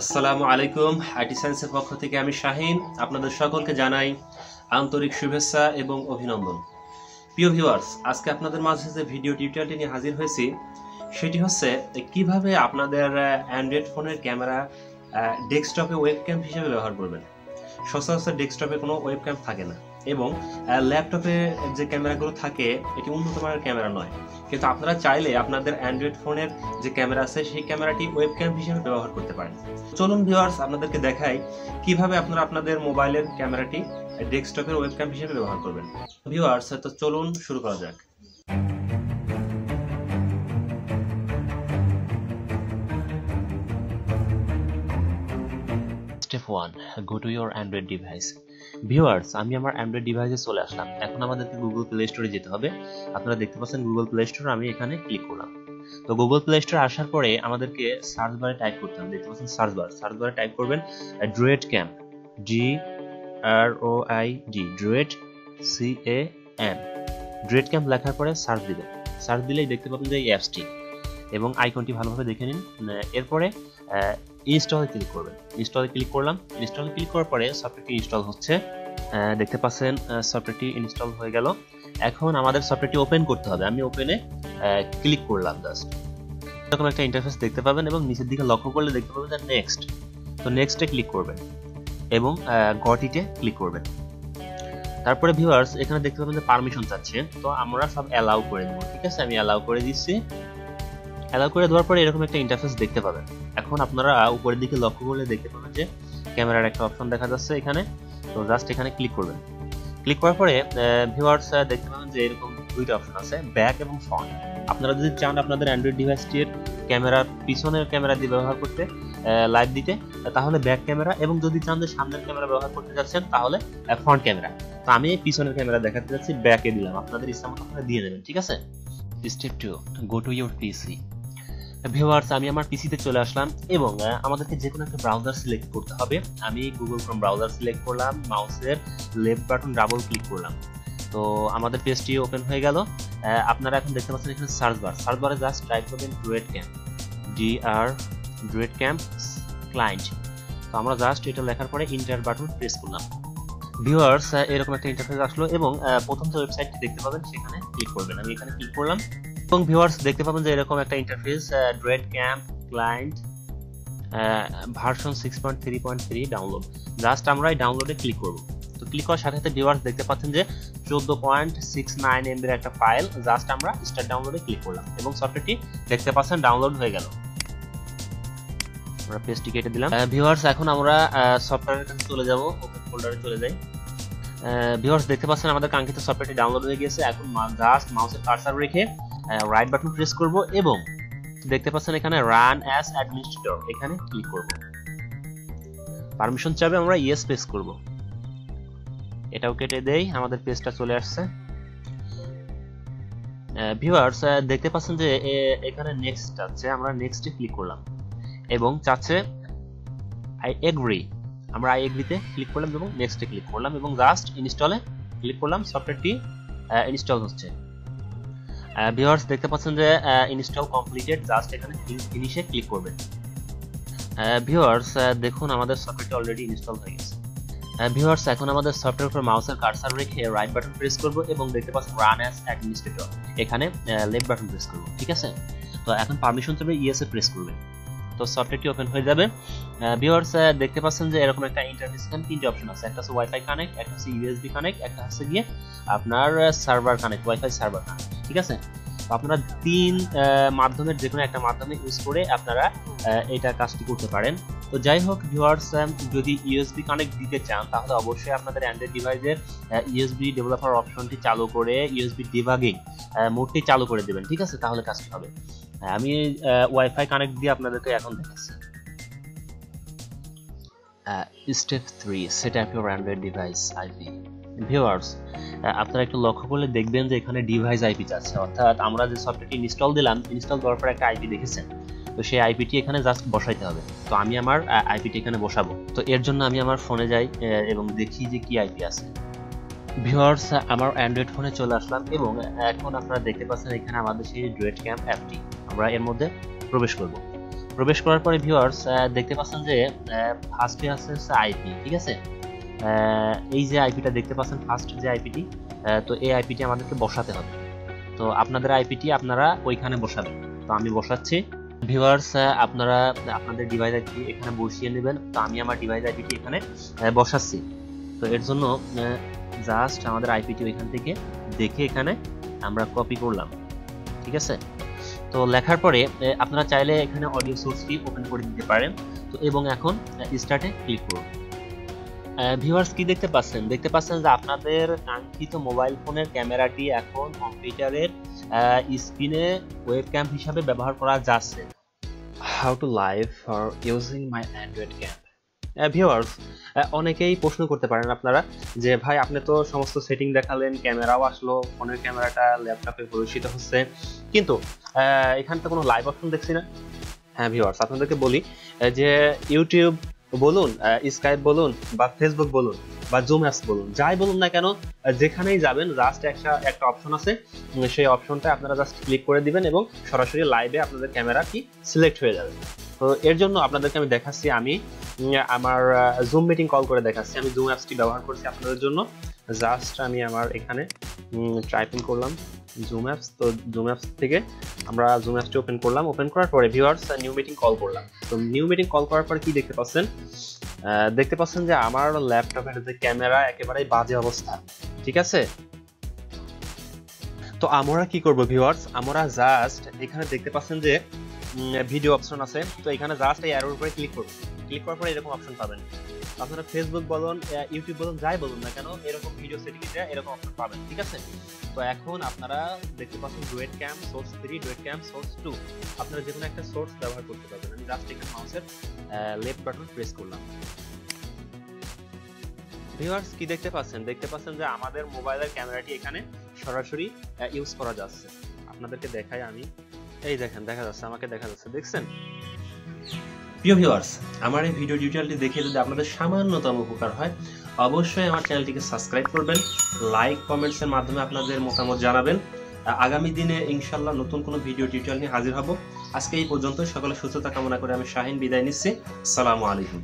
আসসালামু আলাইকুম। আইটি সায়েন্সের পক্ষ থেকে আমি শাহিন আপনাদের সকলকে জানাই আন্তরিক শুভেচ্ছা এবং অভিনন্দন। প্রিয় ভিউয়ার্স, আজকে আপনাদের মাঝে যে ভিডিও টিউটোরিয়ালটি নিয়ে হাজির হয়েছি সেটি হচ্ছে কিভাবে আপনাদের অ্যান্ড্রয়েড ফোনের ক্যামেরা ডেস্কটপে ওয়েবক্যাম হিসেবে ব্যবহার করবেন। সচরাচর ডেস্কটপে কোনো ওয়েবক্যাম থাকে না এবং ল্যাপটপে যে ক্যামেরাগুলো থাকে এটি উন্নত মানের ক্যামেরা নয়, কিন্তু আপনারা চাইলে আপনাদের অ্যান্ড্রয়েড ফোনের যে ক্যামেরা আছে সেই ক্যামেরাটি ওয়েবক্যাম হিসেবে ব্যবহার করতে পারেন। চলুন ভিউয়ার্স, আপনাদেরকে দেখাই কিভাবে আপনারা আপনাদের মোবাইলের ক্যামেরাটি ডেস্কটপের ওয়েবক্যাম হিসেবে ব্যবহার করবেন। ভিউয়ার্স, তো চলুন শুরু করা যাক। Step 1, go to your Android device. Viewers, আমি আমার অ্যান্ড্রয়েড ডিভাইসে চলে আসলাম। এখন আমাদেরকে গুগল প্লে স্টোরে যেতে হবে। আপনারা দেখতে পাচ্ছেন গুগল প্লে স্টোর, আমি এখানে ক্লিক করলাম। তো গুগল প্লে স্টোরে আসার পরে আমাদেরকে সার্চ বারে টাইপ করতে হবে। দেখতে পাচ্ছেন সার্চ বারে টাইপ করবেন ড্রয়েড ক্যাম, DROID, ড্রয়েড CAM। ড্রয়েড ক্যাম লেখার পরে সার্চ দিবেন। সার্চ দিলেই দেখতে পাবেন যে এই অ্যাপসটি এবং আইকনটি ভালোভাবে দেখে নিন। এরপরে ইনস্টলে ক্লিক করবেন। ইনস্টলে ক্লিক করলাম। ইনস্টলে ক্লিক করার পরে সফটওয়্যারটি ইনস্টল হচ্ছে। দেখতে পাচ্ছেন সফটওয়্যারটি ইনস্টল হয়ে গেল। এখন আমাদের সফটওয়্যারটি ওপেন করতে হবে। আমি ওপেনে ক্লিক করলাম। জাস্ট এরকম একটা ইন্টারফেস দেখতে পাবেন এবং নিচের দিকে লক্ষ্য করলে দেখতে পাবেন যে নেক্সট। তো নেক্সটে ক্লিক করবেন এবং গট ইটে ক্লিক করবেন। তারপরে ভিউয়ার্স, এখানে দেখতে পাবেন যে পারমিশন চাচ্ছে। তো আমরা সব অ্যালাউ করে দেব। ঠিক আছে, আমি অ্যালাউ করে দিচ্ছি। অ্যালাউ করে দেওয়ার পরে এরকম একটা ইন্টারফেস দেখতে পাবেন। এখন আপনারা উপরের দিকে লক্ষ্য করলে দেখতে পাবেন যে ক্যামেরার একটা অপশন দেখা যাচ্ছে এখানে। তো জাস্ট এখানে ক্লিক করবেন। ক্লিক করার পরে ভিউয়ার্স দেখতে পাবেন যে এরকম দুইটা অপশন আছে, ব্যাক এবং ফ্রন্ট। আপনারা যদি চান আপনাদের অ্যান্ড্রয়েড ডিভাইসটির ক্যামেরার পিছনের ক্যামেরা দিয়ে ব্যবহার করতে, লাইভ দিতে, তাহলে ব্যাক ক্যামেরা, এবং যদি চান যে সামনের ক্যামেরা ব্যবহার করতে যাচ্ছেন তাহলে ফ্রন্ট ক্যামেরা। তো আমি এই পিছনের ক্যামেরা দেখাতে যাচ্ছি, ব্যাকে দিলাম। আপনাদের ইচ্ছা মতো আপনারা দিয়ে দেবেন। ঠিক আছে। Step 2, go to your PC. Viewers, আমি আমার পিসিতে চলে আসলাম এবং আমাদেরকে যে কোনো একটা ব্রাউজার সিলেক্ট করতে হবে। আমি গুগল ক্রোম ব্রাউজার সিলেক্ট করলাম, মাউসের লেফট বাটন ডাবল ক্লিক করলাম। তো আমাদের পেজটি ওপেন হয়ে গেল। আপনারা এখন দেখতে পাচ্ছেন এখানে সার্চ বারে জাস্ট টাইপ করবেন ড্রয়েড ক্যাম, ড্রয়েড ক্যাম ক্লায়েন্ট। তো আমরা জাস্ট এটা লেখার পরে ইন্টার বাটন প্রেস করলাম। ভিউয়ার্স, এরকম একটা ইন্টারফেস আসলো এবং প্রথম যে ওয়েবসাইটটি দেখতে পাবেন সেখানে ক্লিক করবেন। আমি এখানে ক্লিক করলাম এবং ভিউয়ার্স দেখতে পাবেন যে এরকম একটা ইন্টারফেস, ড্রয়েড ক্যাম ক্লায়েন্ট ভার্সন 6.3.3 ডাউনলোড। জাস্ট আমরা এই ডাউনলোডে ক্লিক করব। তো ক্লিক করার সাথে সাথে ভিউয়ার্স দেখতে পাচ্ছেন যে 14.69 MB এর একটা ফাইল। জাস্ট আমরা স্টার্ট ডাউনলোডে ক্লিক করলাম এবং সফটওয়্যারটি দেখতে পাচ্ছেন ডাউনলোড হয়ে গেল। আমরা পেজটি কেটে দিলাম। ভিউয়ার্স, এখন আমরা সফটওয়্যারের কাছে চলে যাব, ওপেন ফোল্ডারে চলে যাই। ভিউয়ার্স দেখতে পাচ্ছেন আমাদের কাঙ্ক্ষিত সফটওয়্যারটি ডাউনলোড হয়ে গেছে। এখন জাস্ট মাউসের কার্সার রেখে রাইট বাটন প্রেস করব এবং দেখতে পাচ্ছেন এখানে রান অ্যাজ অ্যাডমিনিস্ট্রেটর, এখানে ক্লিক করব। পারমিশন চাইবে, আমরা ইয়েস প্রেস করব। এটাও কেটে দেই। আমাদের পেজটা চলে আসছে। ভিউয়ার্স দেখতে পাচ্ছেন যে এখানে নেক্সট আছে, আমরা নেক্সটে ক্লিক করলাম এবং চাচ্ছে আই এগ্রি। আমরা আই এগ্রিতে ক্লিক করলাম এবং নেক্সটে ক্লিক করলাম এবং জাস্ট ইনস্টলে ক্লিক করলাম। সফটওয়্যারটি ইনস্টল হচ্ছে। ভিউয়ার্স দেখতে পাচ্ছেন যে ইনস্টল কমপ্লিটেড। জাস্ট এখানে ফিনিশে ক্লিক করবেন। ভিউয়ার্স দেখুন আমাদের সফটওয়্যারটি অলরেডি ইনস্টল হয়ে গেছে। ভিউয়ার্স, এখন আমাদের সফটওয়্যার উপর মাউসের কার্সার রেখে রাইট বাটন প্রেস করব এবং দেখতে পাচ্ছেন রান অ্যাজ অ্যাডমিনিস্ট্রেটর, এখানে লেফট বাটন প্রেস করব। ঠিক আছে। তো এখন পারমিশন চাইবে, ইয়েস এ প্রেস করবেন। তো সফটওয়্যারটি ওপেন হয়ে যাবে। ভিউয়ার্স দেখতে পাচ্ছেন যে এরকম একটা ইন্টারফেস, এখানে তিনটে অপশন আছে। একটা হচ্ছে ওয়াইফাই কানেক্ট, একটা হচ্ছে ইউএসবি কানেক্ট, একটা হচ্ছে গিয়ে আপনার server connect, wifi server connect. ঠিক আছে। তো আপনারা তিন মাধ্যমের যে কোনো একটা মাধ্যমে ইউজ করে আপনারা এটা কাজটি করতে পারেন। তো যাই হোক ভিউয়ার্স, যদি ইউএসবি কানেক্ট দিতে চান তাহলে অবশ্যই আপনাদের অ্যান্ড্রয়েড ডিভাইসের ইউএসবি ডেভেলপার অপশনটি চালু করে ইউএসবি ডিবাগিং মোডটি চালু করে দেবেন। ঠিক আছে, তাহলে কাজটি হবে। আমি ওয়াইফাই কানেক্ট দিয়ে আপনাদেরকে এখন দেখাচ্ছি। Step 3, set up your Android device IP. Viewers আপনারা একটু লক্ষ্য করলে দেখবেন যে এখানে ডিভাইস আইপি আছে, অর্থাৎ আমরা যে সফটওয়্যারটি ইনস্টল দিলাম, ইনস্টল দেওয়ার পর একটা আইপি দেখেছেন। তো সেই আইপিটি এখানে জাস্ট বসাইতে হবে। তো আমি আমার আইপিটি এখানে বসাবো। তো এর জন্য আমি আমার ফোনে যাই এবং দেখি যে কি আইপি আছে। ভিউয়ার্স আমার অ্যান্ড্রয়েড ফোনে চলে আসলাম এবং এখন আপনারা দেখতে পাচ্ছেন এখানে আমাদের সেই ড্রয়েড ক্যাম অ্যাপটি, আমরা এর মধ্যে প্রবেশ করব। প্রবেশ করার পরে ভিউয়ার্স দেখতে পাচ্ছেন যে ফার্স্টে আছে আইপি, ঠিক আছে। এই যে আইপিটা দেখতে পাচ্ছেন, ফার্স্ট যে আইপিটি, তো এই আইপিটি আমাদেরকে বসাতে হবে। তো আপনাদের আইপিটি আপনারা ওইখানে বসাবেন। তো আমি বসাচ্ছি। ভিউয়ার্স আপনারা আপনাদের ডিভাইস আইপি এখানে বসিয়ে নেবেন। তো আমি আমার ডিভাইস আইপিটি এখানে বসাচ্ছি। তো এর জন্য জাস্ট আমাদের আইপিটি ওইখান থেকে দেখে এখানে আমরা কপি করলাম, ঠিক আছে। তো লেখার পরে আপনারা চাইলে এখানে অডিও সোর্সটি ওপেন করে দিতে পারেন। তো এবং এখন স্টার্টে ক্লিক করুন। ভিউয়ার্স কি দেখতে পাচ্ছেন? দেখতে পাচ্ছেন যে আপনাদের কাঙ্ক্ষিত মোবাইল ফোনের ক্যামেরাটি এখন কম্পিউটারের স্ক্রিনে ওয়েবক্যাম হিসাবে ব্যবহার করা যাচ্ছে। How to live for using my android cam. Viewers অনেকেই প্রশ্ন করতে পারেন আপনারা যে ভাই আপনি তো সমস্ত সেটিং দেখালেন, ক্যামেরাও আসলো, ফোনের ক্যামেরাটা ল্যাপটপে প্রদর্শিত হচ্ছে, কিন্তু এখানে তো কোনো লাইভ অপশন দেখছি না। হ্যাঁ ভিউয়ার্স, আপনাদেরকে বলি যে ইউটিউব বলুন, স্কাইপ বলুন, বা ফেসবুক বলুন, বা জুম অ্যাপস বলুন, যাই বলুন না কেন, যেখানেই যাবেন জাস্ট একটা অপশন আছে, সেই অপশনটা আপনারা জাস্ট ক্লিক করে দিবেন এবং সরাসরি লাইভে আপনাদের ক্যামেরাটি সিলেক্ট হয়ে যাবে। তো এর জন্য আপনাদেরকে আমি দেখাচ্ছি, আমি আমার জুম মিটিং কল করে দেখাচ্ছি। আমি জুম অ্যাপসটি ব্যবহার করছি আপনাদের জন্য। জাস্ট আমি আমার এখানে টাইপিং করলাম জুম অ্যাপস। তো জুম অ্যাপস থেকে আমরা জুম অ্যাপসটি ওপেন করলাম। ওপেন করার পরে ভিউয়ার্স নিউ মিটিং কল করলাম। তো নিউ মিটিং কল করার পরে কি দেখতে পাচ্ছেন? দেখতে পাচ্ছেন যে আমার ল্যাপটপের যে ক্যামেরা একেবারেই বাজে অবস্থা, ঠিক আছে। তো আমরা কি করব ভিউয়ার্স? আমরা জাস্ট এখানে দেখতে পাচ্ছেন যে ভিডিও অপশন আছে। তো এখানে জাস্ট এই অ্যারোর উপরে ক্লিক করুন। ক্লিক করার পরে এরকম অপশন পাবেন। আপনারা ফেসবুক বলুন, ইউটিউব বলুন, যাই বলুন না কেন, এরকম ভিডিও সেটিং এ এরকম অপশন পাবেন, ঠিক আছে। তো এখন আপনারা দেখতে পাচ্ছেন ডুয়েট ক্যাম সোর্স 3, ডুয়েট ক্যাম সোর্স 2, আপনারা যে কোনো একটা সোর্স ব্যবহার করতে পারবেন। আমি জাস্ট এখানে মাউসের লেফট বাটন প্রেস করলাম। ভিউয়ার্স কি দেখতে পাচ্ছেন? দেখতে পাচ্ছেন যে আমাদের মোবাইলের ক্যামেরাটি এখানে সরাসরি ইউজ করা যাচ্ছে। আপনাদেরকে দেখাই আমি, এই দেখেন দেখা যাচ্ছে, আমাকে দেখা যাচ্ছে, দেখছেন? প্রিয় ভিউয়ার্স, আমার এই ভিডিও টিউটোরিয়ালটি দেখে যদি আপনাদের সামান্যতম উপকার হয়, অবশ্যই আমার চ্যানেলটিকে সাবস্ক্রাইব করবেন, লাইক কমেন্টস এর মাধ্যমে আপনাদের মতামত জানাবেন। আগামী দিনে ইনশাআল্লাহ নতুন কোনো ভিডিও টিউটোরিয়াল নিয়ে হাজির হব। আজকে এই পর্যন্ত। সকলে সুস্থতা কামনা করে আমি শাহিন বিদায় নিচ্ছি। আসসালামু আলাইকুম।